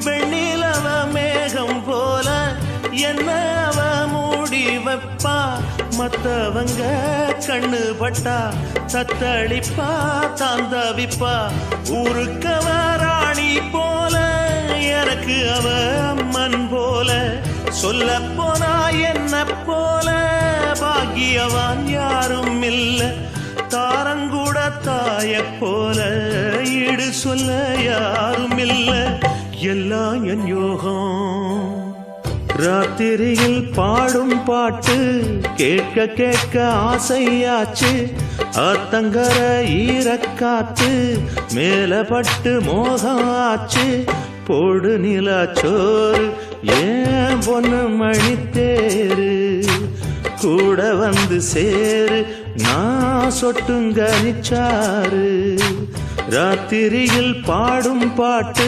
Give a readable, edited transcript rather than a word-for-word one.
வெண்ணிலவ மேகம் போல என்ன அவ மூடி வைப்பா, மத்தவங்க கண்ணு பட்டா தத்தளிப்பா தாந்தவிப்பா. ஊருக்கவ ராணி போல எனக்கு அவ அம்மன் போல, சொல்ல போனா என்ன போல பாக்கியவான் யாரும் இல்ல. தாரங்கூட தாய போல ஈடு சொல்ல யாரும் இல்ல. எல்லாம் என் யோகம். ராத்திரியில் பாடும் பாட்டு கேட்க கேட்க ஆசையாச்சு. ஆத்தங்கர ஈரக்காத்து மேல பட்டு மோகம் ஆச்சு. போடு நிலாச்சோறு ஏன் பொண்ணு மணித்தேரு, கூட வந்து சேரு நான் சொட்டுங்க நிச்சாரு. ராத்திரியில் பாடும் பாட்டு